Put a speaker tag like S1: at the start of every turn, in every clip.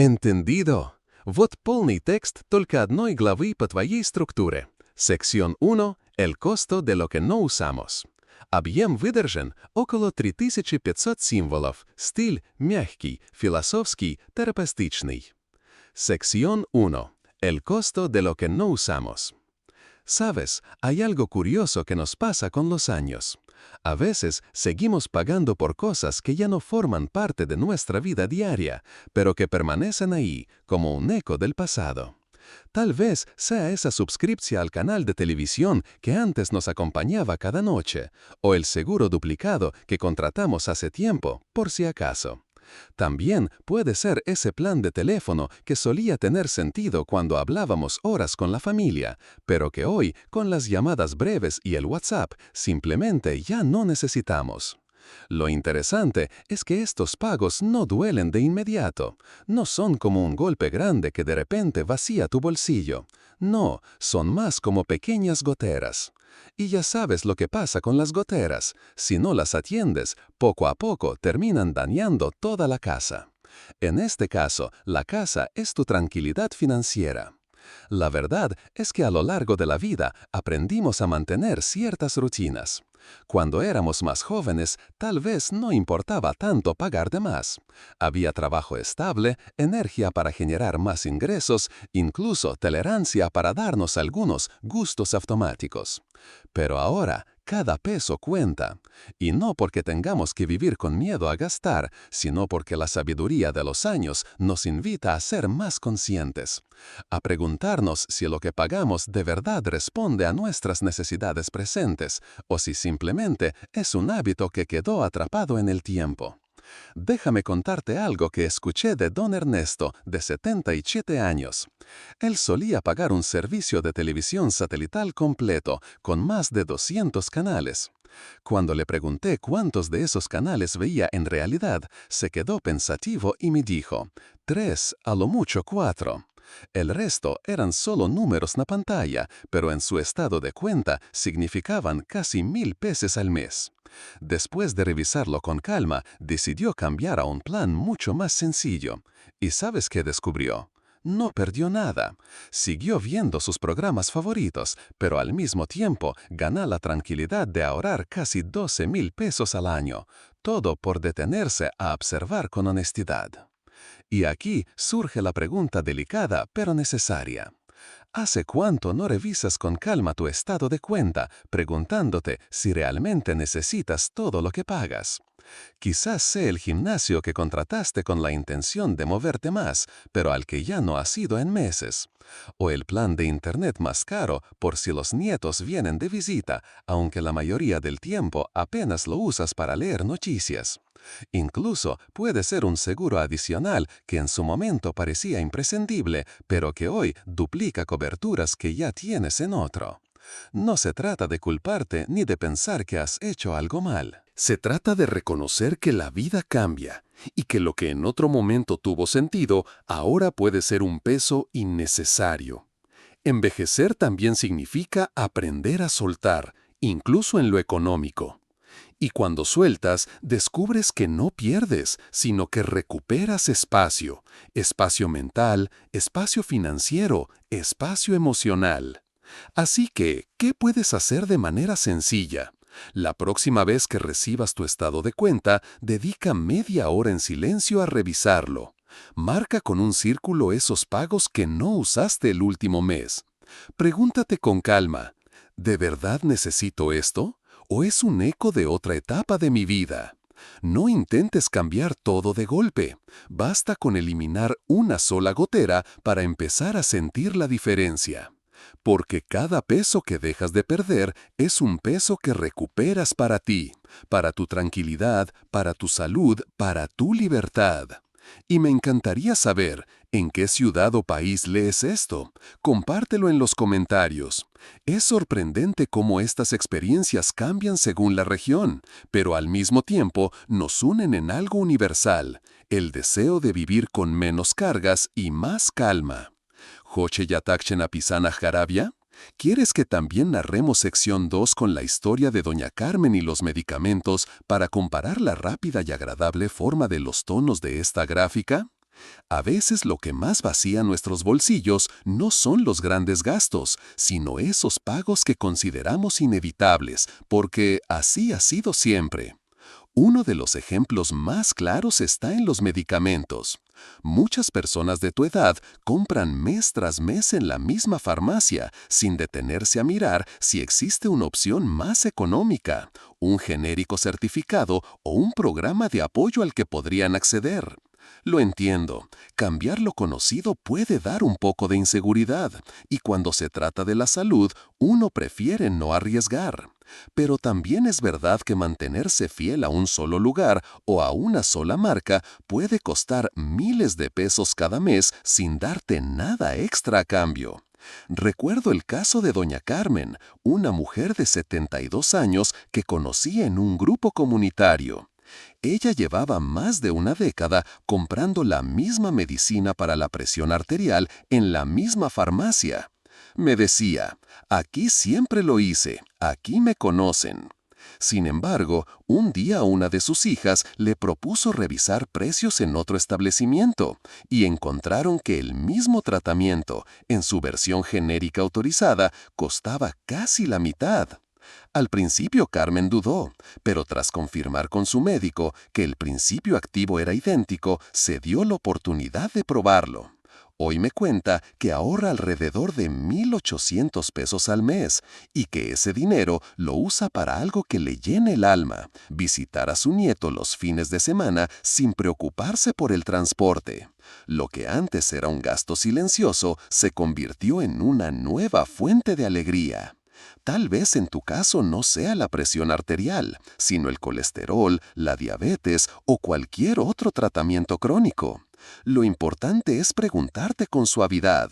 S1: Entendido. Вот полный текст только одной главы по твоей структуре. Sección 1. El costo de lo que no usamos. Объем выдержан около 3500 символов. Стиль мягкий, философский, терапевтичный. Sección 1. El costo de lo que no usamos. Sabes, hay algo curioso que nos pasa con los años. A veces seguimos pagando por cosas que ya no forman parte de nuestra vida diaria, pero que permanecen ahí, como un eco del pasado. Tal vez sea esa suscripción al canal de televisión que antes nos acompañaba cada noche, o el seguro duplicado que contratamos hace tiempo, por si acaso. También puede ser ese plan de teléfono que solía tener sentido cuando hablábamos horas con la familia, pero que hoy, con las llamadas breves y el WhatsApp, simplemente ya no necesitamos. Lo interesante es que estos pagos no duelen de inmediato. No son como un golpe grande que de repente vacía tu bolsillo. No, son más como pequeñas goteras. Y ya sabes lo que pasa con las goteras. Si no las atiendes, poco a poco terminan dañando toda la casa. En este caso, la casa es tu tranquilidad financiera. La verdad es que a lo largo de la vida aprendimos a mantener ciertas rutinas. Cuando éramos más jóvenes, tal vez no importaba tanto pagar de más. Había trabajo estable, energía para generar más ingresos, incluso tolerancia para darnos algunos gustos automáticos. Pero ahora, cada peso cuenta. Y no porque tengamos que vivir con miedo a gastar, sino porque la sabiduría de los años nos invita a ser más conscientes. A preguntarnos si lo que pagamos de verdad responde a nuestras necesidades presentes, o si simplemente es un hábito que quedó atrapado en el tiempo. Déjame contarte algo que escuché de don Ernesto, de 77 años. Él solía pagar un servicio de televisión satelital completo, con más de 200 canales. Cuando le pregunté cuántos de esos canales veía en realidad, se quedó pensativo y me dijo, 3, a lo mucho 4. El resto eran solo números en la pantalla, pero en su estado de cuenta significaban casi 1000 pesos al mes. Después de revisarlo con calma, decidió cambiar a un plan mucho más sencillo. ¿Y sabes qué descubrió? No perdió nada. Siguió viendo sus programas favoritos, pero al mismo tiempo ganó la tranquilidad de ahorrar casi 12,000 pesos al año. Todo por detenerse a observar con honestidad. Y aquí surge la pregunta delicada pero necesaria. ¿Hace cuánto no revisas con calma tu estado de cuenta, preguntándote si realmente necesitas todo lo que pagas? Quizás sea el gimnasio que contrataste con la intención de moverte más, pero al que ya no has ido en meses. O el plan de internet más caro por si los nietos vienen de visita, aunque la mayoría del tiempo apenas lo usas para leer noticias. Incluso puede ser un seguro adicional que en su momento parecía imprescindible, pero que hoy duplica coberturas que ya tienes en otro. No se trata de culparte ni de pensar que has hecho algo mal.
S2: Se trata de reconocer que la vida cambia y que lo que en otro momento tuvo sentido, ahora puede ser un peso innecesario. Envejecer también significa aprender a soltar, incluso en lo económico. Y cuando sueltas, descubres que no pierdes, sino que recuperas espacio. Espacio mental, espacio financiero, espacio emocional. Así que, ¿qué puedes hacer de manera sencilla? La próxima vez que recibas tu estado de cuenta, dedica media hora en silencio a revisarlo. Marca con un círculo esos pagos que no usaste el último mes. Pregúntate con calma, ¿de verdad necesito esto? ¿O es un eco de otra etapa de mi vida? No intentes cambiar todo de golpe. Basta con eliminar una sola gotera para empezar a sentir la diferencia. Porque cada peso que dejas de perder es un peso que recuperas para ti, para tu tranquilidad, para tu salud, para tu libertad. Y me encantaría saber, ¿en qué ciudad o país lees esto? Compártelo en los comentarios. Es sorprendente cómo estas experiencias cambian según la región, pero al mismo tiempo nos unen en algo universal, el deseo de vivir con menos cargas y más calma. ¿Joche Yatakchen Apisana Jarabia? ¿Quieres que también narremos sección 2 con la historia de Doña Carmen y los medicamentos para comparar la rápida y agradable forma de los tonos de esta gráfica? A veces lo que más vacía nuestros bolsillos no son los grandes gastos, sino esos pagos que consideramos inevitables, porque así ha sido siempre. Uno de los ejemplos más claros está en los medicamentos. Muchas personas de tu edad compran mes tras mes en la misma farmacia, sin detenerse a mirar si existe una opción más económica, un genérico certificado o un programa de apoyo al que podrían acceder. Lo entiendo, cambiar lo conocido puede dar un poco de inseguridad, y cuando se trata de la salud, uno prefiere no arriesgar. Pero también es verdad que mantenerse fiel a un solo lugar o a una sola marca puede costar miles de pesos cada mes sin darte nada extra a cambio. Recuerdo el caso de doña Carmen, una mujer de 72 años que conocí en un grupo comunitario. Ella llevaba más de una década comprando la misma medicina para la presión arterial en la misma farmacia. Me decía, aquí siempre lo hice, aquí me conocen. Sin embargo, un día una de sus hijas le propuso revisar precios en otro establecimiento y encontraron que el mismo tratamiento, en su versión genérica autorizada, costaba casi la mitad. Al principio Carmen dudó, pero tras confirmar con su médico que el principio activo era idéntico, se dio la oportunidad de probarlo. Hoy me cuenta que ahorra alrededor de 1,800 pesos al mes y que ese dinero lo usa para algo que le llene el alma, visitar a su nieto los fines de semana sin preocuparse por el transporte. Lo que antes era un gasto silencioso se convirtió en una nueva fuente de alegría. Tal vez en tu caso no sea la presión arterial, sino el colesterol, la diabetes o cualquier otro tratamiento crónico. Lo importante es preguntarte con suavidad,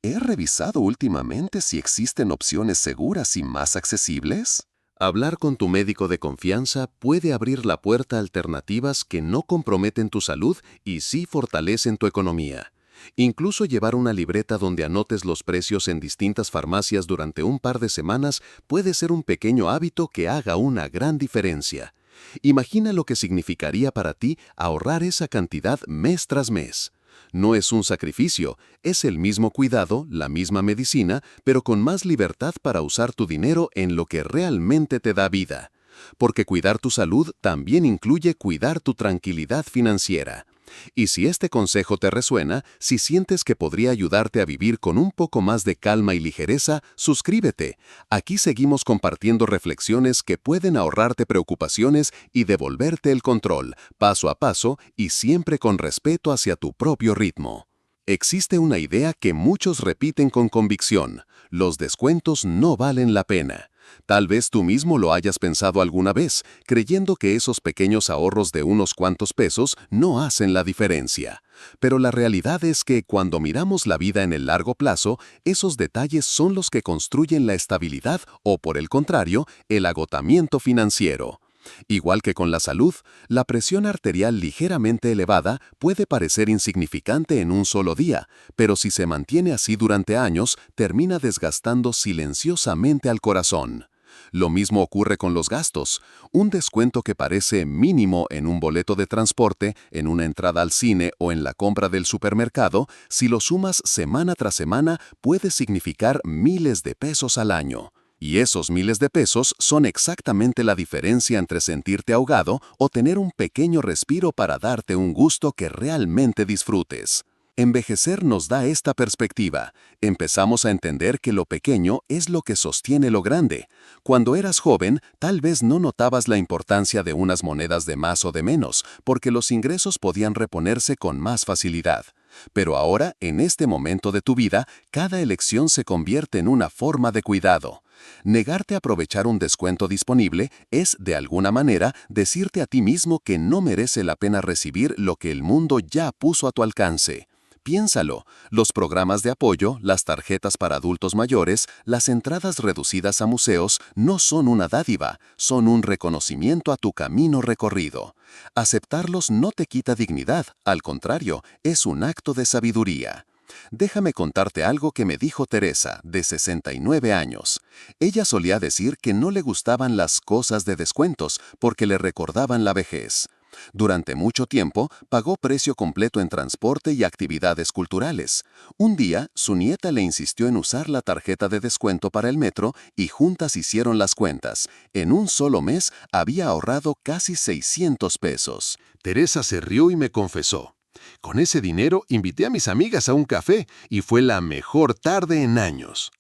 S2: ¿he revisado últimamente si existen opciones seguras y más accesibles?
S1: Hablar con tu médico de confianza puede abrir la puerta a alternativas que no comprometen tu salud y sí fortalecen tu economía. Incluso llevar una libreta donde anotes los precios en distintas farmacias durante un par de semanas puede ser un pequeño hábito que haga una gran diferencia. Imagina lo que significaría para ti ahorrar esa cantidad mes tras mes. No es un sacrificio, es el mismo cuidado, la misma medicina, pero con más libertad para usar tu dinero en lo que realmente te da vida. Porque cuidar tu salud también incluye cuidar tu tranquilidad financiera. Y si este consejo te resuena, si sientes que podría ayudarte a vivir con un poco más de calma y ligereza, suscríbete. Aquí seguimos compartiendo reflexiones que pueden ahorrarte preocupaciones y devolverte el control, paso a paso y siempre con respeto hacia tu propio ritmo. Existe una idea que muchos repiten con convicción: los descuentos no valen la pena. Tal vez tú mismo lo hayas pensado alguna vez, creyendo que esos pequeños ahorros de unos cuantos pesos no hacen la diferencia. Pero la realidad es que cuando miramos la vida en el largo plazo, esos detalles son los que construyen la estabilidad o, por el contrario, el agotamiento financiero. Igual que con la salud, la presión arterial ligeramente elevada puede parecer insignificante en un solo día, pero si se mantiene así durante años, termina desgastando silenciosamente al corazón. Lo mismo ocurre con los gastos. Un descuento que parece mínimo en un boleto de transporte, en una entrada al cine o en la compra del supermercado, si lo sumas semana tras semana, puede significar miles de pesos al año. Y esos miles de pesos son exactamente la diferencia entre sentirte ahogado o tener un pequeño respiro para darte un gusto que realmente disfrutes. Envejecer nos da esta perspectiva. Empezamos a entender que lo pequeño es lo que sostiene lo grande. Cuando eras joven, tal vez no notabas la importancia de unas monedas de más o de menos, porque los ingresos podían reponerse con más facilidad. Pero ahora, en este momento de tu vida, cada elección se convierte en una forma de cuidado. Negarte a aprovechar un descuento disponible es, de alguna manera, decirte a ti mismo que no merece la pena recibir lo que el mundo ya puso a tu alcance. Piénsalo, los programas de apoyo, las tarjetas para adultos mayores, las entradas reducidas a museos no son una dádiva, son un reconocimiento a tu camino recorrido. Aceptarlos no te quita dignidad, al contrario, es un acto de sabiduría. Déjame contarte algo que me dijo Teresa, de 69 años. Ella solía decir que no le gustaban las cosas de descuentos porque le recordaban la vejez.
S2: Durante mucho tiempo, pagó precio completo en transporte y actividades culturales. Un día, su nieta le insistió en usar la tarjeta de descuento para el metro y juntas hicieron las cuentas. En un solo mes, había ahorrado casi 600 pesos. Teresa se rió y me confesó: con ese dinero invité a mis amigas a un café y fue la mejor tarde en años.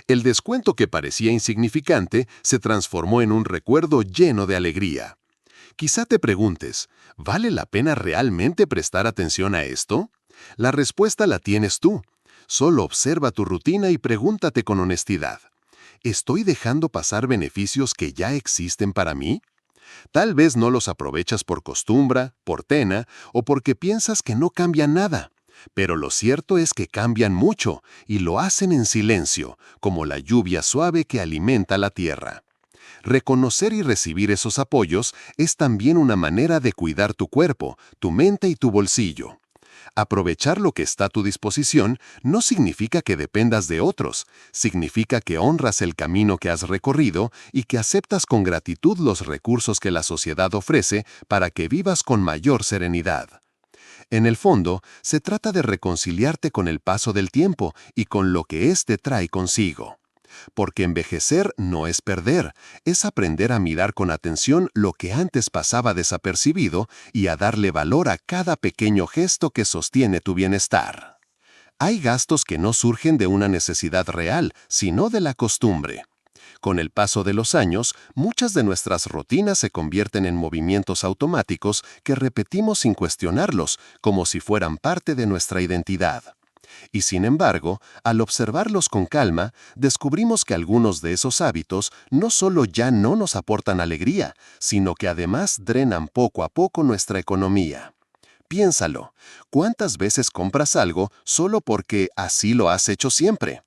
S2: El descuento que parecía insignificante se transformó en un recuerdo lleno de alegría. Quizá te preguntes, ¿vale la pena realmente prestar atención a esto? La respuesta la tienes tú. Solo observa tu rutina y pregúntate con honestidad: ¿estoy dejando pasar beneficios que ya existen para mí? Tal vez no los aprovechas por costumbre, por pena o porque piensas que no cambia nada. Pero lo cierto es que cambian mucho y lo hacen en silencio, como la lluvia suave que alimenta la tierra. Reconocer y recibir esos apoyos es también una manera de cuidar tu cuerpo, tu mente y tu bolsillo. Aprovechar lo que está a tu disposición no significa que dependas de otros, significa que honras el camino que has recorrido y que aceptas con gratitud los recursos que la sociedad ofrece para que vivas con mayor serenidad. En el fondo, se trata de reconciliarte con el paso del tiempo y con lo que éste trae consigo. Porque envejecer no es perder, es aprender a mirar con atención lo que antes pasaba desapercibido y a darle valor a cada pequeño gesto que sostiene tu bienestar. Hay gastos que no surgen de una necesidad real, sino de la costumbre. Con el paso de los años, muchas de nuestras rutinas se convierten en movimientos automáticos que repetimos sin cuestionarlos, como si fueran parte de nuestra identidad. Y sin embargo, al observarlos con calma, descubrimos que algunos de esos hábitos no solo ya no nos aportan alegría, sino que además drenan poco a poco nuestra economía. Piénsalo, ¿cuántas veces compras algo solo porque así lo has hecho siempre?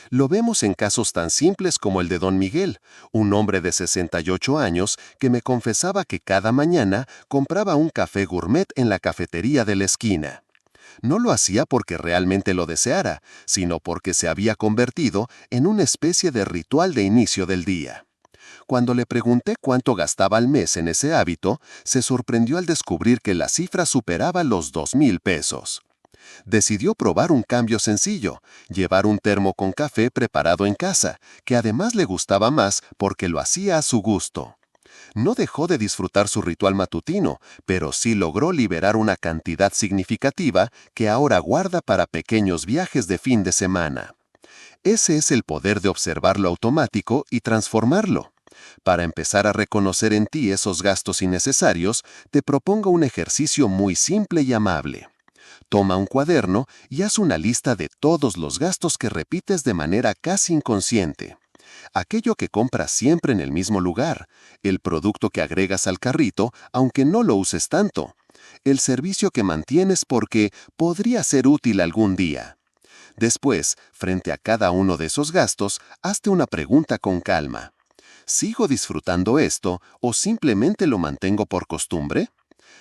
S2: Lo vemos en casos tan simples como el de don Miguel, un hombre de 68 años que me confesaba que cada mañana compraba un café gourmet en la cafetería de la esquina. No lo hacía porque realmente lo deseara, sino porque se había convertido en una especie de ritual de inicio del día. Cuando le pregunté cuánto gastaba al mes en ese hábito, se sorprendió al descubrir que la cifra superaba los 2,000 pesos. Decidió probar un cambio sencillo: llevar un termo con café preparado en casa, que además le gustaba más porque lo hacía a su gusto. No dejó de disfrutar su ritual matutino, pero sí logró liberar una cantidad significativa que ahora guarda para pequeños viajes de fin de semana. Ese es el poder de observar lo automático y transformarlo. Para empezar a reconocer en ti esos gastos innecesarios, te propongo un ejercicio muy simple y amable. Toma un cuaderno y haz una lista de todos los gastos que repites de manera casi inconsciente. Aquello que compras siempre en el mismo lugar, el producto que agregas al carrito aunque no lo uses tanto, el servicio que mantienes porque podría ser útil algún día. Después, frente a cada uno de esos gastos, hazte una pregunta con calma: ¿sigo disfrutando esto o simplemente lo mantengo por costumbre?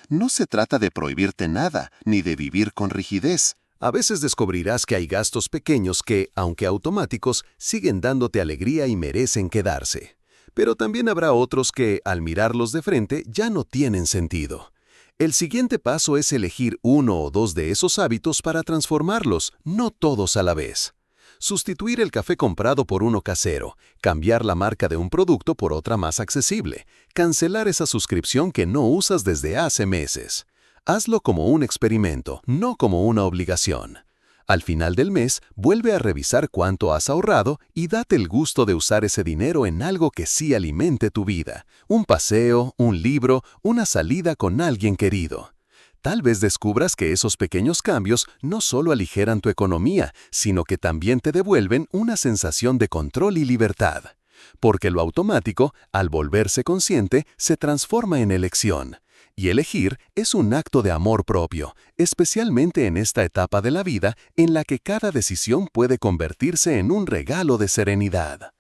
S2: No se trata de prohibirte nada, ni de vivir con rigidez.
S3: A veces descubrirás que hay gastos pequeños que, aunque automáticos, siguen dándote alegría y merecen quedarse. Pero también habrá otros que, al mirarlos de frente, ya no tienen sentido. El siguiente paso es elegir uno o dos de esos hábitos para transformarlos, no todos a la vez. Sustituir el café comprado por uno casero, cambiar la marca de un producto por otra más accesible, cancelar esa suscripción que no usas desde hace meses. Hazlo como un experimento, no como una obligación. Al final del mes, vuelve a revisar cuánto has ahorrado y date el gusto de usar ese dinero en algo que sí alimente tu vida: un paseo, un libro, una salida con alguien querido. Tal vez descubras que esos pequeños cambios no solo aligeran tu economía, sino que también te devuelven una sensación de control y libertad. Porque lo automático, al volverse consciente, se transforma en elección. Y elegir es un acto de amor propio, especialmente en esta etapa de la vida en la que cada decisión puede convertirse en un regalo de serenidad.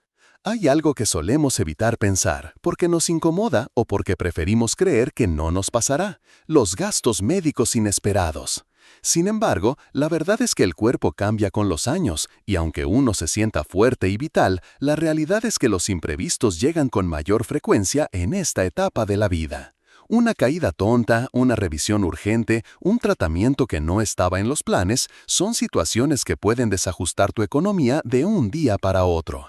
S3: Hay algo que solemos evitar pensar, porque nos incomoda o porque preferimos creer que no nos pasará: los gastos médicos inesperados. Sin embargo, la verdad es que el cuerpo cambia con los años, y aunque uno se sienta fuerte y vital, la realidad es que los imprevistos llegan con mayor frecuencia en esta etapa de la vida. Una caída tonta, una revisión urgente, un tratamiento que no estaba en los planes, son situaciones que pueden desajustar tu economía de un día para otro.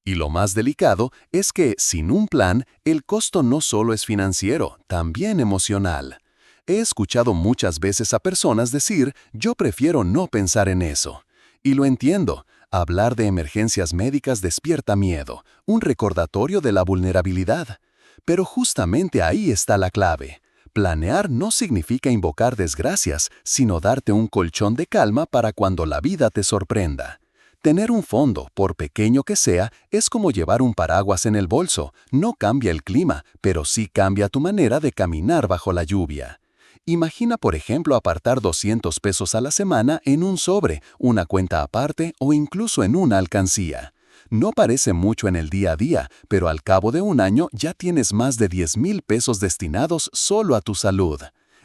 S3: Y lo más delicado es que, sin un plan, el costo no solo es financiero, también emocional. He escuchado muchas veces a personas decir, yo prefiero no pensar en eso. Y lo entiendo, hablar de emergencias médicas despierta miedo, un recordatorio de la vulnerabilidad. Pero justamente ahí está la clave. Planear no significa invocar desgracias, sino darte un colchón de calma para cuando la vida te sorprenda. Tener un fondo, por pequeño que sea, es como llevar un paraguas en el bolso. No cambia el clima, pero sí cambia tu manera de caminar bajo la lluvia. Imagina, por ejemplo, apartar 200 pesos a la semana en un sobre, una cuenta aparte o incluso en una alcancía. No parece mucho en el día a día, pero al cabo de un año ya tienes más de 10,000 pesos destinados solo a tu salud.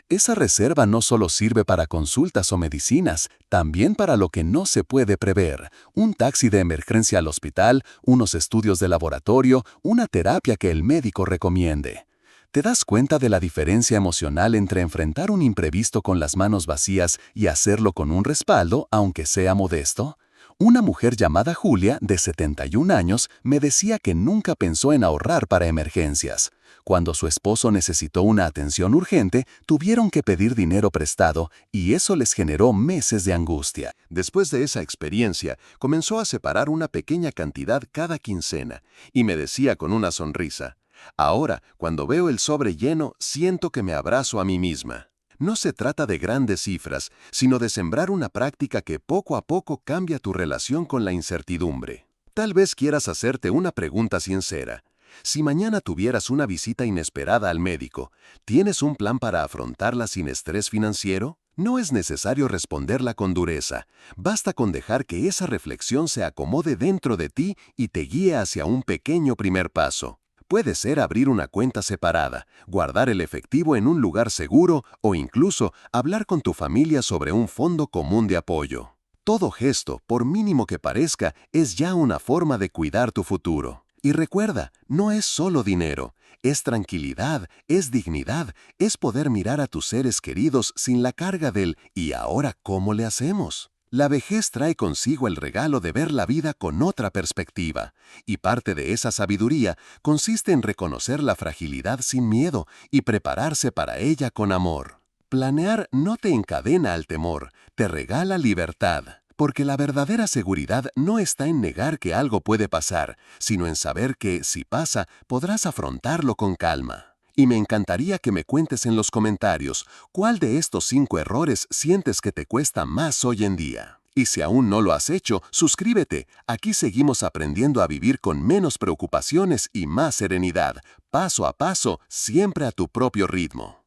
S3: Esa reserva no solo sirve para consultas o medicinas, también para lo que no se puede prever. Un taxi de emergencia al hospital, unos estudios de laboratorio, una terapia que el médico recomiende. ¿Te das cuenta de la diferencia emocional entre enfrentar un imprevisto con las manos vacías y hacerlo con un respaldo, aunque sea modesto? Una mujer llamada Julia, de 71 años, me decía que nunca pensó en ahorrar para emergencias. Cuando su esposo necesitó una atención urgente, tuvieron que pedir dinero prestado y eso les generó meses de angustia.
S1: Después de esa experiencia, comenzó a separar una pequeña cantidad cada quincena y me decía con una sonrisa, ahora, cuando veo el sobre lleno, siento que me abrazo a mí misma. No se trata de grandes cifras, sino de sembrar una práctica que poco a poco cambia tu relación con la incertidumbre. Tal vez quieras hacerte una pregunta sincera. Si mañana tuvieras una visita inesperada al médico, ¿tienes un plan para afrontarla sin estrés financiero? No es necesario responderla con dureza. Basta con dejar que esa reflexión se acomode dentro de ti y te guíe hacia un pequeño primer paso. Puede ser abrir una cuenta separada, guardar el efectivo en un lugar seguro o incluso hablar con tu familia sobre un fondo común de apoyo. Todo gesto, por mínimo que parezca, es ya una forma de cuidar tu futuro. Y recuerda, no es solo dinero, es tranquilidad, es dignidad, es poder mirar a tus seres queridos sin la carga del ¿y ahora cómo le hacemos? La vejez trae consigo el regalo de ver la vida con otra perspectiva, y parte de esa sabiduría consiste en reconocer la fragilidad sin miedo y prepararse para ella con amor. Planear no te encadena al temor, te regala libertad, porque la verdadera seguridad no está en negar que algo puede pasar, sino en saber que, si pasa, podrás afrontarlo con calma. Y me encantaría que me cuentes en los comentarios cuál de estos 5 errores sientes que te cuesta más hoy en día. Y si aún no lo has hecho, suscríbete. Aquí seguimos aprendiendo a vivir con menos preocupaciones y más serenidad, paso a paso, siempre a tu propio ritmo.